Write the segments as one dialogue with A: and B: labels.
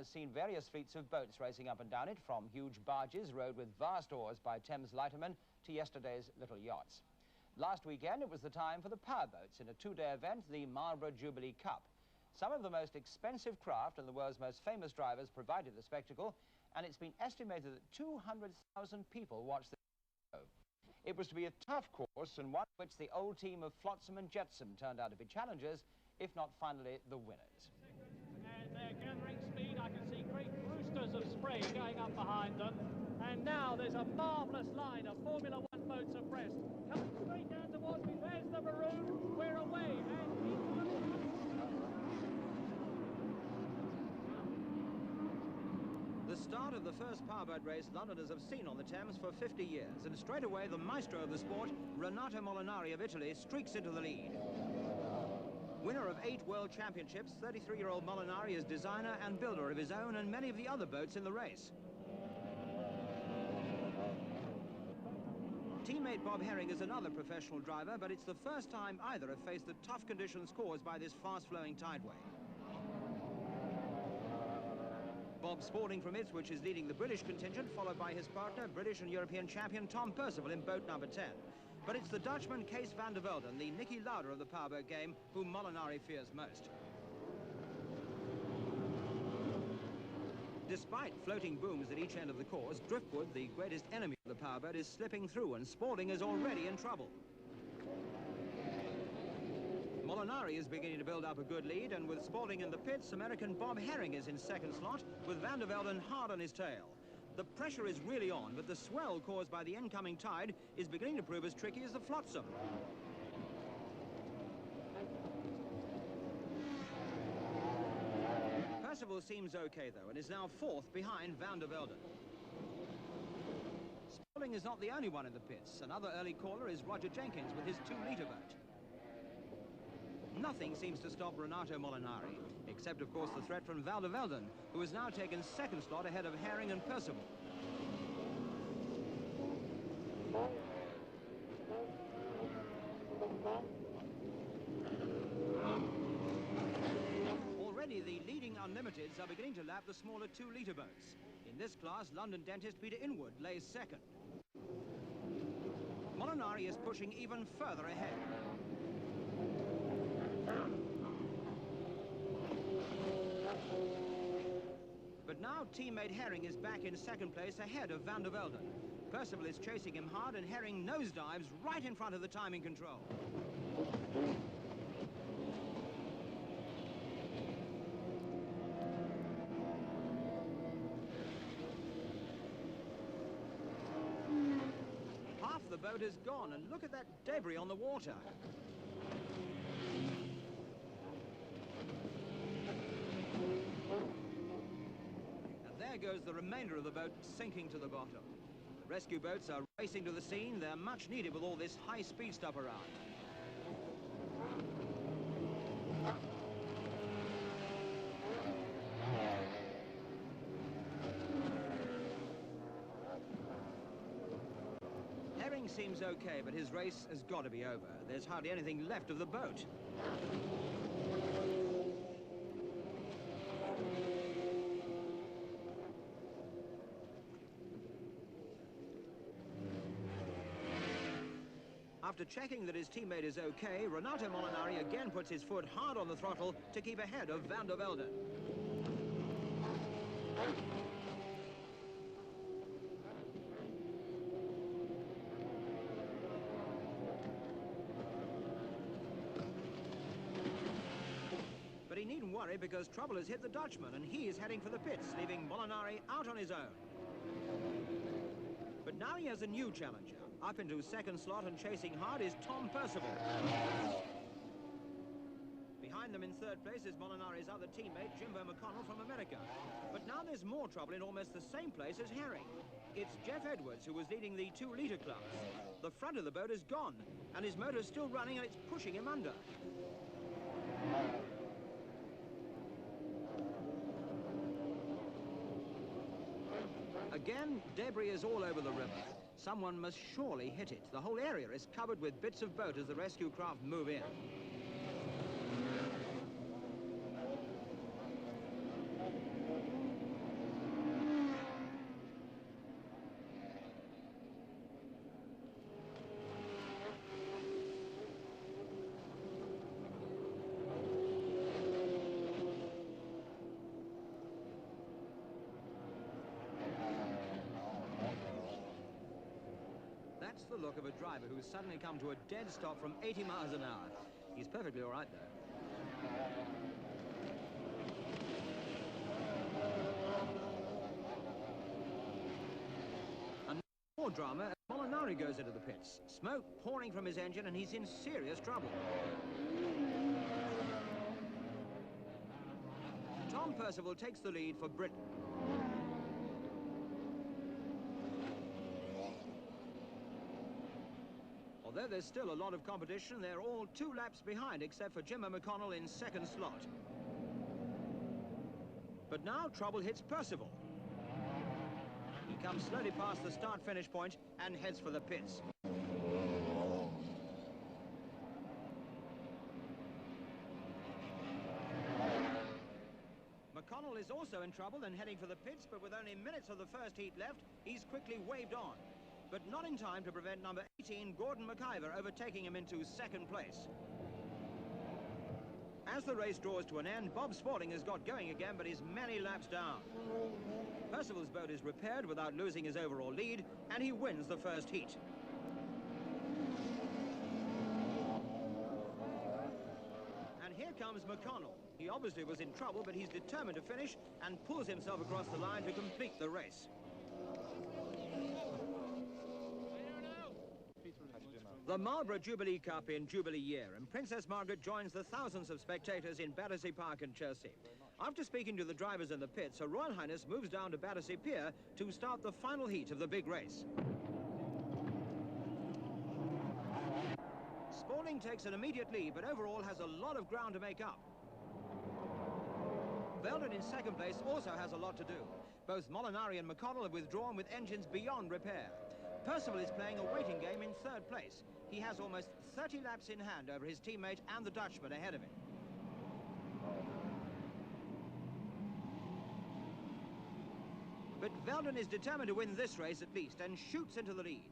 A: has seen various fleets of boats racing up and down it, from huge barges rowed with vast oars by Thames lightermen to yesterday's little yachts. Last weekend, it was the time for the powerboats in a two-day event, the Marlboro Jubilee Cup. Some of the most expensive craft and the world's most famous drivers provided the spectacle, and it's been estimated that 200,000 people watched the show. It was to be a tough course, and one which the old team of Flotsam and Jetsam turned out to be challengers, if not finally the winners.
B: And they're gathering speed. I can see great roosters of spray going up behind them. And now there's a marvellous line of Formula One boats abreast. Coming straight down towards me. There's the Maroon. We're away.
A: The start of the first powerboat race Londoners have seen on the Thames for 50 years, and straight away the maestro of the sport, Renato Molinari of Italy, streaks into the lead. Winner of 8 world championships, 33-year-old Molinari is designer and builder of his own and many of the other boats in the race. Teammate Bob Herring is another professional driver, but it's the first time either have faced the tough conditions caused by this fast-flowing tideway. Bob Spalding from Ipswich is leading the British contingent, followed by his partner, British and European champion Tom Percival in boat number 10. But it's the Dutchman Kees van der Velden, the Niki Lauda of the powerboat game, whom Molinari fears most. Despite floating booms at each end of the course, driftwood, the greatest enemy of the powerboat, is slipping through, and Spalding is already in trouble. Molinari is beginning to build up a good lead, and with Spalding in the pits, American Bob Herring is in second slot, with van der Velden hard on his tail. The pressure is really on, but the swell caused by the incoming tide is beginning to prove as tricky as the Flotsam. Percival seems okay, though, and is now fourth behind van der Velden. Spalding is not the only one in the pits. Another early caller is Roger Jenkins with his 2-litre boat. Nothing seems to stop Renato Molinari, except, of course, the threat from van der Velden, who has now taken second slot ahead of Herring and Percival. Already, the leading Unlimiteds are beginning to lap the smaller 2-litre boats. In this class, London dentist Peter Inwood lays second. Molinari is pushing even further ahead. But now teammate Herring is back in second place ahead of van der Velden. Percival is chasing him hard, and Herring nosedives right in front of the timing control. Half the boat is gone, and look at that debris on the water. There goes the remainder of the boat sinking to the bottom. The rescue boats are racing to the scene. They're much needed with all this high-speed stuff around. Herring seems okay, but his race has got to be over. There's hardly anything left of the boat. After checking that his teammate is okay, Renato Molinari again puts his foot hard on the throttle to keep ahead of van der Velden. But he needn't worry, because trouble has hit the Dutchman, and he is heading for the pits, leaving Molinari out on his own. But now he has a new challenger. Up into second slot and chasing hard is Tom Percival. Behind them in third place is Molinari's other teammate, Jimbo McConnell from America. But now there's more trouble in almost the same place as Herring. It's Jeff Edwards, who was leading the 2-litre class. The front of the boat is gone, and his motor's still running, and it's pushing him under. Again, debris is all over the river. Someone must surely hit it. The whole area is covered with bits of boat as the rescue craft move in. look of a driver who's suddenly come to a dead stop from 80 miles an hour. He's perfectly all right, though. And more drama as Molinari goes into the pits. Smoke pouring from his engine, and he's in serious trouble. Tom Percival takes the lead for Britain. Although there's still a lot of competition, they're all 2 laps behind, except for Jimmer McConnell in second slot. But now trouble hits Percival. He comes slowly past the start-finish point and heads for the pits. McConnell is also in trouble and heading for the pits, but with only minutes of the first heat left, he's quickly waved on. But not in time to prevent number 18, Gordon Mciver, overtaking him into second place. As the race draws to an end, Bob Spaulding has got going again, but is many laps down. Percival's boat is repaired without losing his overall lead, and he wins the first heat. And here comes McConnell. He obviously was in trouble, but he's determined to finish and pulls himself across the line to complete the race. The Marlboro Jubilee Cup in Jubilee year, and Princess Margaret joins the thousands of spectators in Battersea Park in Chelsea. After speaking to the drivers in the pits, Her Royal Highness moves down to Battersea Pier to start the final heat of the big race. Spaulding takes an immediate lead, but overall has a lot of ground to make up. Veldon in second place also has a lot to do. Both Molinari and McConnell have withdrawn with engines beyond repair. Percival is playing a waiting game in third place. He has almost 30 laps in hand over his teammate and the Dutchman ahead of him. But Veldon is determined to win this race at least and shoots into the lead.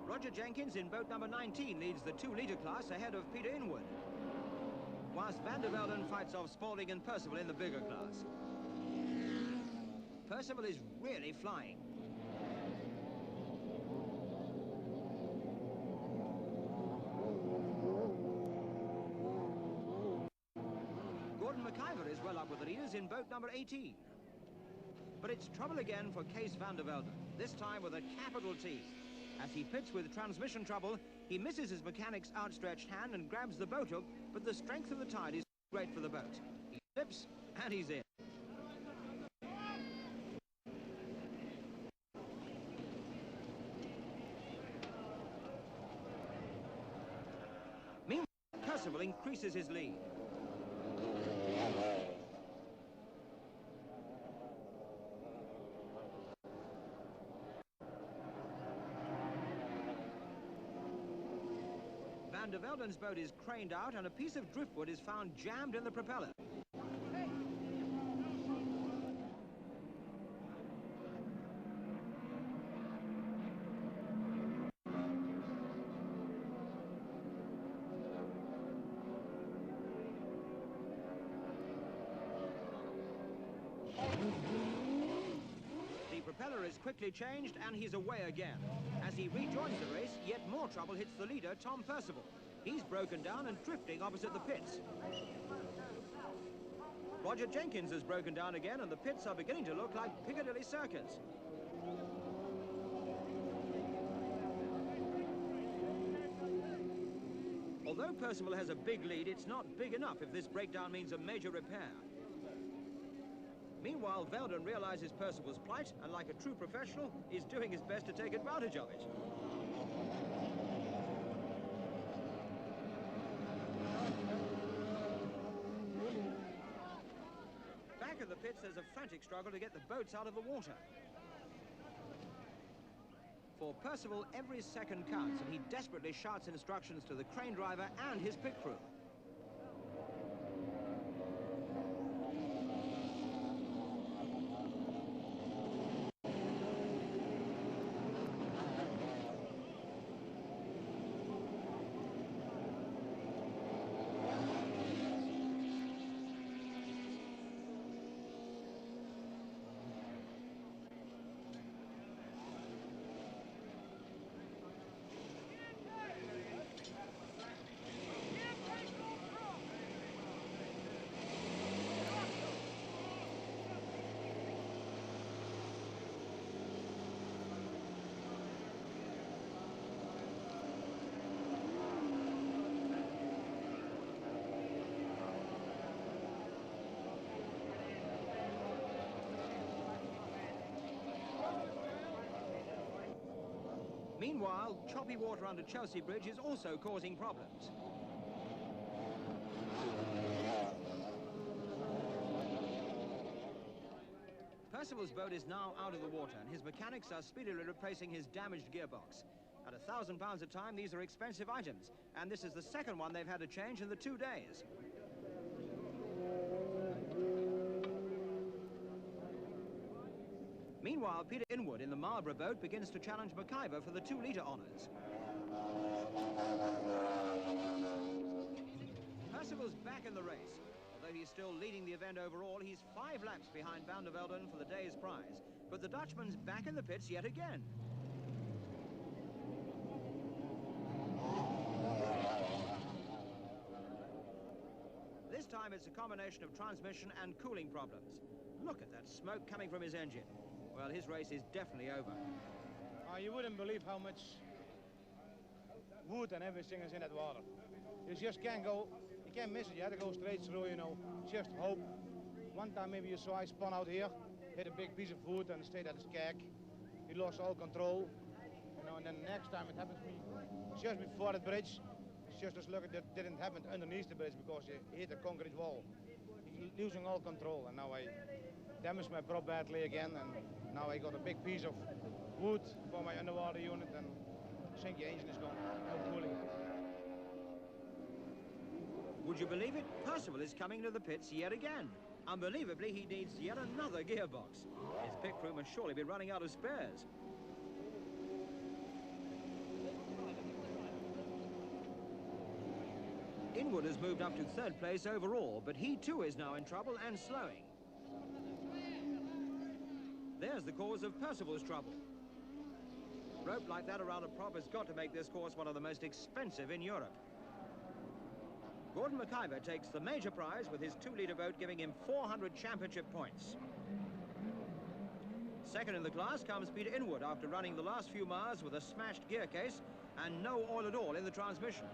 A: Roger Jenkins in boat number 19 leads the 2-litre class ahead of Peter Inwood, whilst Van der Velden fights off Spaulding and Percival in the bigger class. Percival is really flying. Gordon Mciver is well up with the leaders in boat number 18. But it's trouble again for Kees Van der Velden, this time with a capital T. As he pits with transmission trouble, he misses his mechanic's outstretched hand and grabs the boat hook, but the strength of the tide is great for the boat. He slips, and he's in. Meanwhile, Percival increases his lead. Van der Velden's boat is craned out and a piece of driftwood is found jammed in the propeller. The propeller is quickly changed and he's away again. As he rejoins the race, yet more trouble hits the leader, Tom Percival. He's broken down and drifting opposite the pits. Roger Jenkins has broken down again and the pits are beginning to look like Piccadilly Circus. Although Percival has a big lead, it's not big enough if this breakdown means a major repair. Meanwhile, Veldon realizes Percival's plight and, like a true professional, is doing his best to take advantage of it. Back at the pits, there's a frantic struggle to get the boats out of the water. For Percival, every second counts, and he desperately shouts instructions to the crane driver and his pit crew. Meanwhile, choppy water under Chelsea Bridge is also causing problems. Percival's boat is now out of the water, and his mechanics are speedily replacing his damaged gearbox. At £1,000 a time, these are expensive items, and this is the second one they've had to change in the 2 days. Meanwhile, Peter Inwood in the Marlboro boat begins to challenge Mciver for the 2-litre honours. Percival's back in the race. Although he's still leading the event overall, he's 5 laps behind Van der Velden for the day's prize. But the Dutchman's back in the pits yet again. This time it's a combination of transmission and cooling problems. Look at that smoke coming from his engine. Well, his race is definitely over.
C: You wouldn't believe how much wood and everything is in that water. You just can't go, you can't miss it. You have to go straight through, you know, just hope. One time maybe you saw I spun out here, hit a big piece of wood and stayed at his keg. He lost all control, you know, and then the next time it happened to me just before the bridge. It's just as lucky that didn't happen underneath the bridge because he hit a concrete wall. He's losing all control, and now I damaged my prop badly again, and now I got a big piece of wood for my underwater unit, and sinky engine is gone, no cooling.
A: Would you believe it? Percival is coming to the pits yet again. Unbelievably, he needs yet another gearbox. His pit crew must surely be running out of spares. Inwood has moved up to 3rd place overall, but he too is now in trouble and slowing. There's the cause of Percival's trouble. Rope like that around a prop has got to make this course one of the most expensive in Europe. Gordon Mciver takes the major prize with his 2-litre boat, giving him 400 championship points. Second in the class comes Peter Inwood after running the last few miles with a smashed gear case and no oil at all in the transmission.